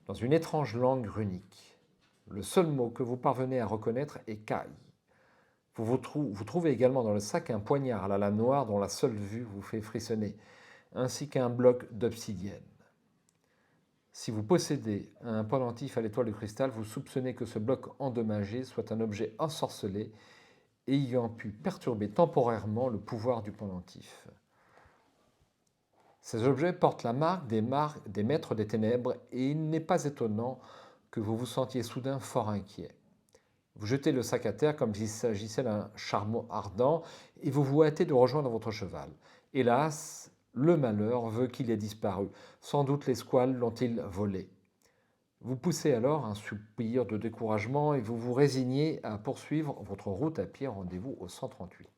dans une étrange langue runique. Le seul mot que vous parvenez à reconnaître est Kai. Vous trouvez également dans le sac un poignard à la lame noire dont la seule vue vous fait frissonner, ainsi qu'un bloc d'obsidienne. Si vous possédez un pendentif à l'étoile de cristal, vous soupçonnez que ce bloc endommagé soit un objet ensorcelé ayant pu perturber temporairement le pouvoir du pendentif. Ces objets portent la marque des maîtres des ténèbres et il n'est pas étonnant que vous vous sentiez soudain fort inquiet. Vous jetez le sac à terre comme s'il s'agissait d'un charbon ardent et vous vous hâtez de rejoindre votre cheval. Hélas, le malheur veut qu'il ait disparu. Sans doute les squales l'ont-ils volé. Vous poussez alors un soupir de découragement et vous vous résignez à poursuivre votre route à pied. Rendez-vous au 138.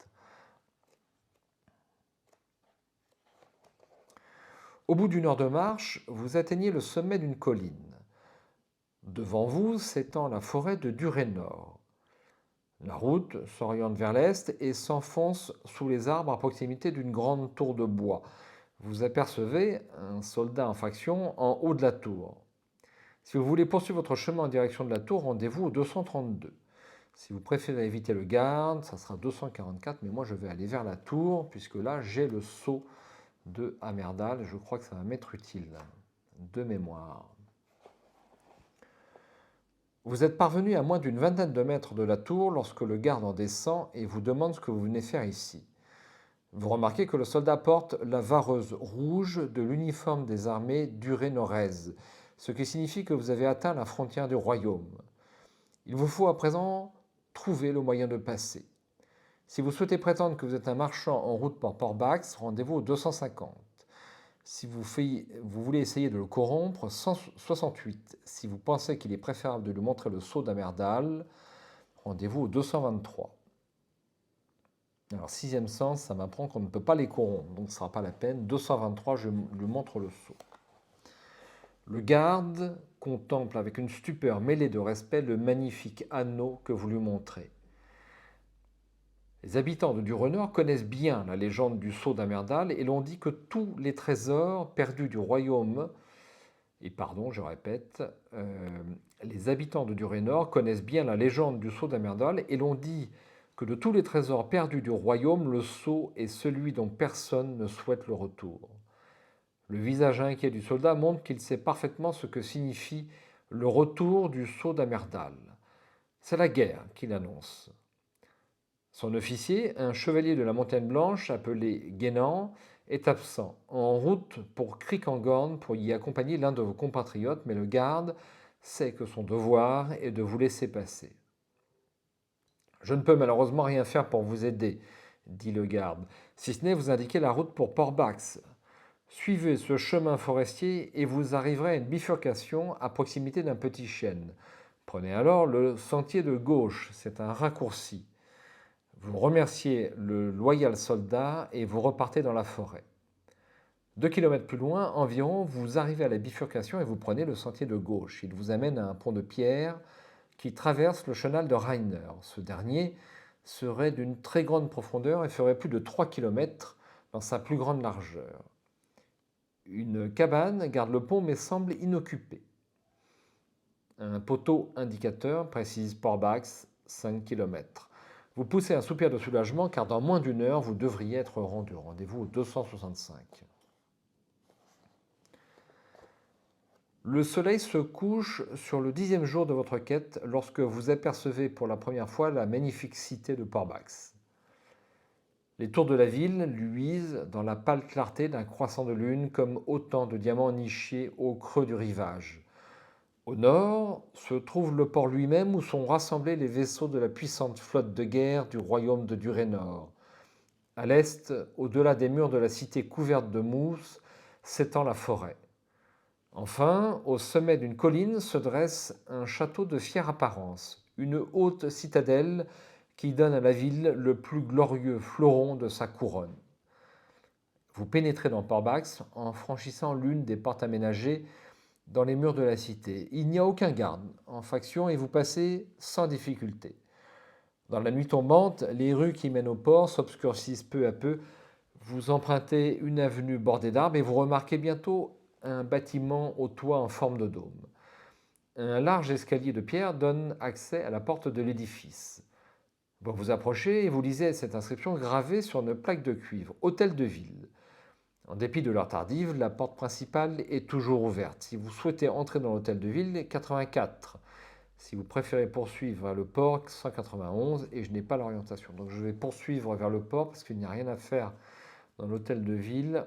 Au bout d'une heure de marche, vous atteignez le sommet d'une colline. Devant vous s'étend la forêt de Durénor. La route s'oriente vers l'est et s'enfonce sous les arbres à proximité d'une grande tour de bois. Vous apercevez un soldat en faction en haut de la tour. Si vous voulez poursuivre votre chemin en direction de la tour, rendez-vous au 232. Si vous préférez éviter le garde, ça sera 244, mais moi je vais aller vers la tour, puisque là j'ai le sceau de Amerdal, je crois que ça va m'être utile, de mémoire. Vous êtes parvenu à moins d'une vingtaine de mètres de la tour lorsque le garde en descend et vous demande ce que vous venez faire ici. Vous remarquez que le soldat porte la vareuse rouge de l'uniforme des armées durénoraises, ce qui signifie que vous avez atteint la frontière du royaume. Il vous faut à présent trouver le moyen de passer. Si vous souhaitez prétendre que vous êtes un marchand en route pour Port-Bax, rendez-vous au 250. Si vous voulez essayer de le corrompre, 168. Si vous pensez qu'il est préférable de lui montrer le sceau d'Amerdal, rendez-vous au 223. Alors, sixième sens, ça m'apprend qu'on ne peut pas les corrompre, donc ce ne sera pas la peine. 223, je lui montre le sceau. Le garde contemple avec une stupeur mêlée de respect le magnifique anneau que vous lui montrez. Les habitants de Durenor connaissent bien la légende du sceau d'Amerdal et l'on dit que tous les trésors perdus du royaume, et pardon, je répète, les habitants de Durenor connaissent bien la légende du sceau d'Amerdal et l'on dit que de tous les trésors perdus du royaume, le sceau est celui dont personne ne souhaite le retour. Le visage inquiet du soldat montre qu'il sait parfaitement ce que signifie le retour du sceau d'Amerdal. C'est la guerre qu'il annonce. Son officier, un chevalier de la Montagne Blanche appelé Guénan, est absent, en route pour Crick-en-Gorne pour y accompagner l'un de vos compatriotes, mais le garde sait que son devoir est de vous laisser passer. Je ne peux malheureusement rien faire pour vous aider, dit le garde, si ce n'est vous indiquer la route pour Port-Bax. Suivez ce chemin forestier et vous arriverez à une bifurcation à proximité d'un petit chêne. Prenez alors le sentier de gauche, c'est un raccourci. Vous remerciez le loyal soldat et vous repartez dans la forêt. 2 kilomètres plus loin, environ, vous arrivez à la bifurcation et vous prenez le sentier de gauche. Il vous amène à un pont de pierre qui traverse le chenal de Rainer. Ce dernier serait d'une très grande profondeur et ferait plus de 3 kilomètres dans sa plus grande largeur. Une cabane garde le pont mais semble inoccupée. Un poteau indicateur précise Port-Bax, 5 kilomètres. Vous poussez un soupir de soulagement car dans moins d'une heure, vous devriez être rendu. Rendez-vous au 265. Le soleil se couche sur le 10e jour de votre quête lorsque vous apercevez pour la première fois la magnifique cité de Port-Bax. Les tours de la ville luisent dans la pâle clarté d'un croissant de lune comme autant de diamants nichés au creux du rivage. Au nord se trouve le port lui-même où sont rassemblés les vaisseaux de la puissante flotte de guerre du royaume de Durénor. À l'est, au-delà des murs de la cité couverte de mousse, s'étend la forêt. Enfin, au sommet d'une colline se dresse un château de fière apparence, une haute citadelle qui donne à la ville le plus glorieux fleuron de sa couronne. Vous pénétrez dans Port-Bax en franchissant l'une des portes aménagées dans les murs de la cité. Il n'y a aucun garde en faction et vous passez sans difficulté. Dans la nuit tombante, les rues qui mènent au port s'obscurcissent peu à peu. Vous empruntez une avenue bordée d'arbres et vous remarquez bientôt un bâtiment au toit en forme de dôme. Un large escalier de pierre donne accès à la porte de l'édifice. Vous vous approchez et vous lisez cette inscription gravée sur une plaque de cuivre, Hôtel de Ville. En dépit de l'heure tardive, la porte principale est toujours ouverte. Si vous souhaitez entrer dans l'hôtel de ville, 84. Si vous préférez poursuivre vers le port, 191. Et je n'ai pas l'orientation. Donc je vais poursuivre vers le port parce qu'il n'y a rien à faire dans l'hôtel de ville.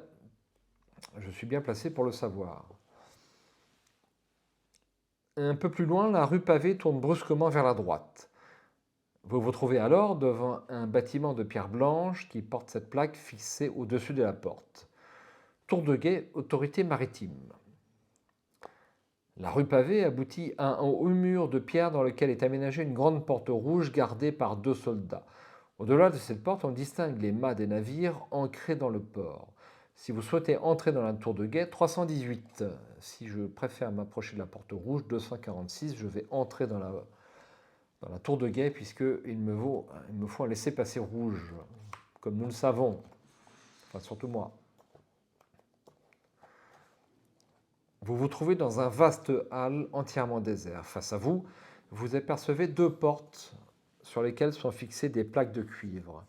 Je suis bien placé pour le savoir. Un peu plus loin, la rue pavée tourne brusquement vers la droite. Vous vous trouvez alors devant un bâtiment de pierre blanche qui porte cette plaque fixée au-dessus de la porte. Tour de guet, autorité maritime. La rue pavée aboutit à un haut mur de pierre dans lequel est aménagée une grande porte rouge gardée par 2 soldats. Au-delà de cette porte, on distingue les mâts des navires ancrés dans le port. Si vous souhaitez entrer dans la tour de guet, 318. Si je préfère m'approcher de la porte rouge, 246, je vais entrer dans la tour de guet puisqu'il me faut un laissez-passer rouge, comme nous le savons, enfin surtout moi. Vous vous trouvez dans un vaste hall entièrement désert. Face à vous, vous apercevez 2 portes sur lesquelles sont fixées des plaques de cuivre.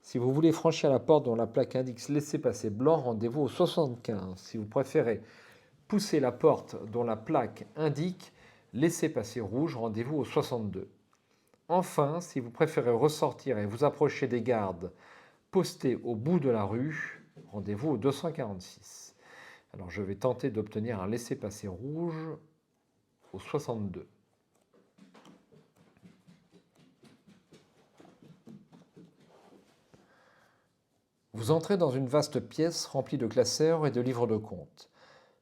Si vous voulez franchir la porte dont la plaque indique laissez-passer blanc, rendez-vous au 75. Si vous préférez pousser la porte dont la plaque indique laissez-passer rouge, rendez-vous au 62. Enfin, si vous préférez ressortir et vous approcher des gardes postés au bout de la rue, rendez-vous au 246. Alors je vais tenter d'obtenir un laissez-passer rouge au 62. Vous entrez dans une vaste pièce remplie de classeurs et de livres de comptes.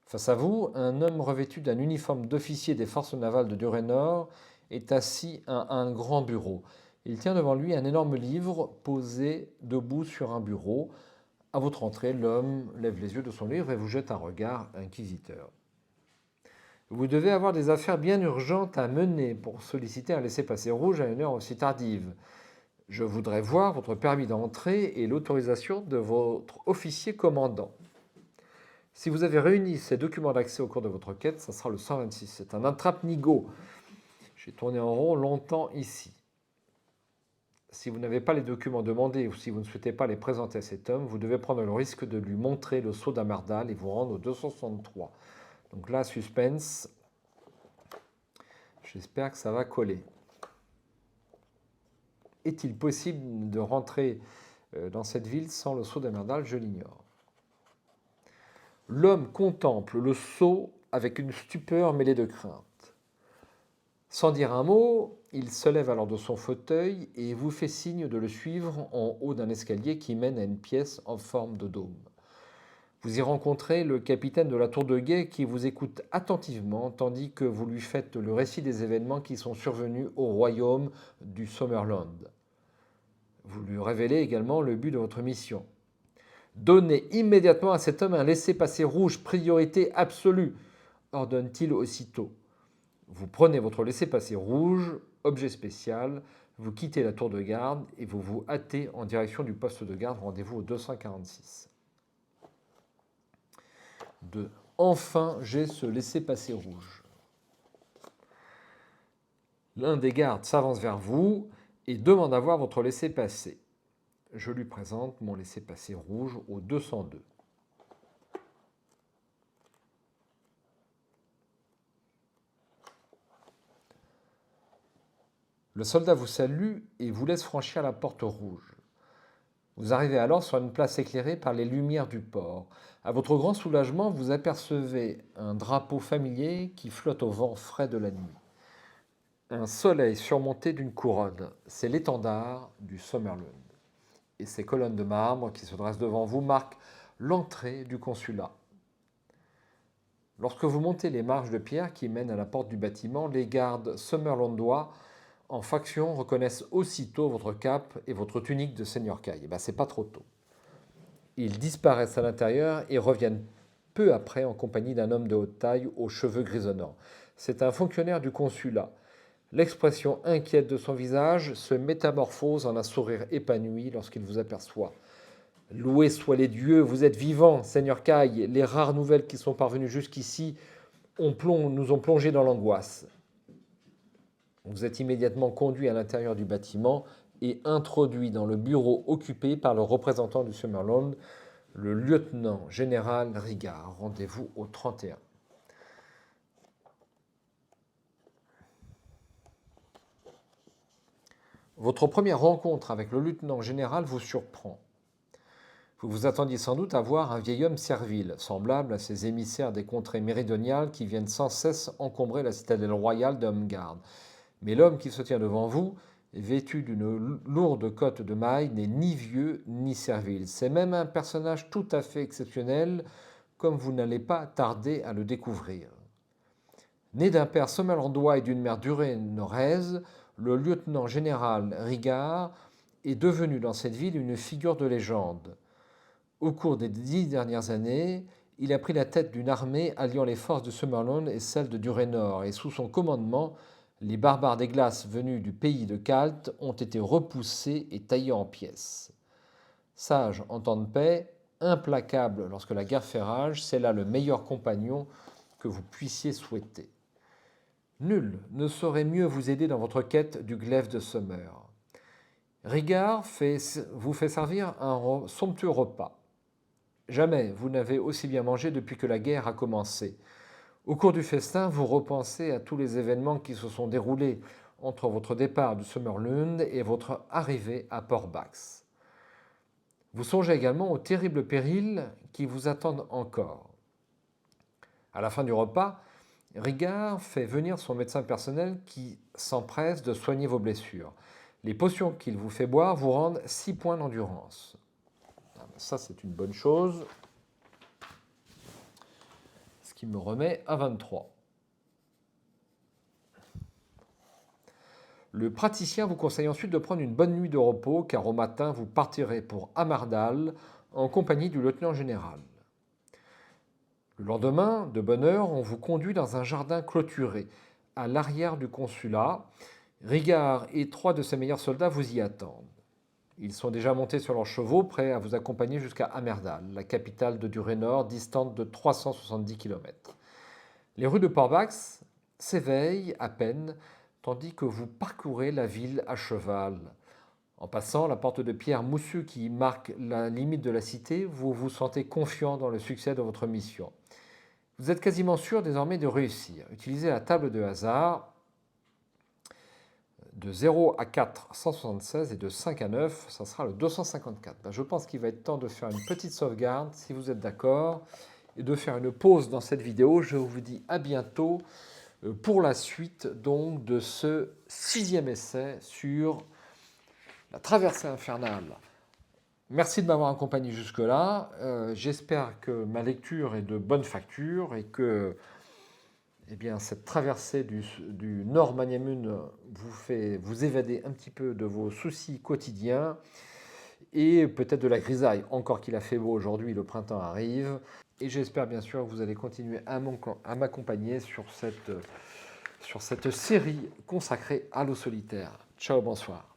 Face à vous, un homme revêtu d'un uniforme d'officier des forces navales de Durénor est assis à un grand bureau. Il tient devant lui un énorme livre posé debout sur un bureau. À votre entrée, l'homme lève les yeux de son livre et vous jette un regard inquisiteur. Vous devez avoir des affaires bien urgentes à mener pour solliciter un laissez-passer rouge à une heure aussi tardive. Je voudrais voir votre permis d'entrée et l'autorisation de votre officier commandant. Si vous avez réuni ces documents d'accès au cours de votre quête, ça sera le 126. C'est un attrape-nigo. J'ai tourné en rond longtemps ici. Si vous n'avez pas les documents demandés ou si vous ne souhaitez pas les présenter à cet homme, vous devez prendre le risque de lui montrer le sceau d'Amardal et vous rendre au 263. Donc là, suspense. J'espère que ça va coller. Est-il possible de rentrer dans cette ville sans le sceau d'Amardal? Je l'ignore. L'homme contemple le sceau avec une stupeur mêlée de crainte. Sans dire un mot, il se lève alors de son fauteuil et vous fait signe de le suivre en haut d'un escalier qui mène à une pièce en forme de dôme. Vous y rencontrez le capitaine de la tour de guet qui vous écoute attentivement tandis que vous lui faites le récit des événements qui sont survenus au royaume du Summerland. Vous lui révélez également le but de votre mission. Donnez immédiatement à cet homme un laissez-passer rouge, priorité absolue, ordonne-t-il aussitôt. Vous prenez votre laissez-passer rouge, objet spécial, vous quittez la tour de garde et vous vous hâtez en direction du poste de garde. Rendez-vous au 246. Enfin, j'ai ce laissez-passer rouge. L'un des gardes s'avance vers vous et demande à voir votre laissez-passer. Je lui présente mon laissez-passer rouge au 202. Le soldat vous salue et vous laisse franchir la porte rouge. Vous arrivez alors sur une place éclairée par les lumières du port. À votre grand soulagement, vous apercevez un drapeau familier qui flotte au vent frais de la nuit. Un soleil surmonté d'une couronne, c'est l'étendard du Summerland. Et ces colonnes de marbre qui se dressent devant vous marquent l'entrée du consulat. Lorsque vous montez les marches de pierre qui mènent à la porte du bâtiment, les gardes summerlandois en faction reconnaissent aussitôt votre cape et votre tunique de Seigneur Caille. C'est pas trop tôt. Ils disparaissent à l'intérieur et reviennent peu après en compagnie d'un homme de haute taille aux cheveux grisonnants. C'est un fonctionnaire du consulat. L'expression inquiète de son visage se métamorphose en un sourire épanoui lorsqu'il vous aperçoit. Loués soient les dieux, vous êtes vivant, Seigneur Caille. Les rares nouvelles qui sont parvenues jusqu'ici nous ont plongés dans l'angoisse. Vous êtes immédiatement conduit à l'intérieur du bâtiment et introduit dans le bureau occupé par le représentant du Summerland, le lieutenant général Rigard. Rendez-vous au 31. Votre première rencontre avec le lieutenant général vous surprend. Vous vous attendiez sans doute à voir un vieil homme servile, semblable à ces émissaires des contrées méridionales qui viennent sans cesse encombrer la citadelle royale d'Homgarde. Mais l'homme qui se tient devant vous, vêtu d'une lourde cotte de maille, n'est ni vieux ni servile. C'est même un personnage tout à fait exceptionnel, comme vous n'allez pas tarder à le découvrir. Né d'un père summerlandois et d'une mère durénoraise, le lieutenant général Rigard est devenu dans cette ville une figure de légende. Au cours des 10 dernières années, il a pris la tête d'une armée alliant les forces de Summerland et celles de Durénor, et sous son commandement, les barbares des glaces venus du pays de Calte ont été repoussés et taillés en pièces. Sage en temps de paix, implacable lorsque la guerre fait rage, c'est là le meilleur compagnon que vous puissiez souhaiter. Nul ne saurait mieux vous aider dans votre quête du glaive de Summer. Rigard vous fait servir un somptueux repas. Jamais vous n'avez aussi bien mangé depuis que la guerre a commencé. Au cours du festin, vous repensez à tous les événements qui se sont déroulés entre votre départ du Summerland et votre arrivée à Port-Bax. Vous songez également aux terribles périls qui vous attendent encore. À la fin du repas, Rigard fait venir son médecin personnel qui s'empresse de soigner vos blessures. Les potions qu'il vous fait boire vous rendent 6 points d'endurance. Ça, c'est une bonne chose. Ce qui me remet à 23. Le praticien vous conseille ensuite de prendre une bonne nuit de repos car au matin vous partirez pour Amardal en compagnie du lieutenant général. Le lendemain, de bonne heure, on vous conduit dans un jardin clôturé à l'arrière du consulat. Rigard et 3 de ses meilleurs soldats vous y attendent. Ils sont déjà montés sur leurs chevaux, prêts à vous accompagner jusqu'à Amerdal, la capitale de Durénor, distante de 370 km. Les rues de Port-Bax s'éveillent à peine, tandis que vous parcourez la ville à cheval. En passant la porte de pierre moussue qui marque la limite de la cité, vous vous sentez confiant dans le succès de votre mission. Vous êtes quasiment sûr désormais de réussir. Utilisez la table de hasard. De 0 à 4, 176 et de 5 à 9, ça sera le 254. Je pense qu'il va être temps de faire une petite sauvegarde, si vous êtes d'accord, et de faire une pause dans cette vidéo. Je vous dis à bientôt pour la suite donc de ce 6e essai sur la traversée infernale. Merci de m'avoir accompagné jusque-là. J'espère que ma lecture est de bonne facture et que cette traversée du Nord Maniamun vous fait vous évader un petit peu de vos soucis quotidiens et peut-être de la grisaille, encore qu'il a fait beau aujourd'hui, le printemps arrive. Et j'espère bien sûr que vous allez continuer à m'accompagner sur cette série consacrée à l'eau solitaire. Ciao, bonsoir.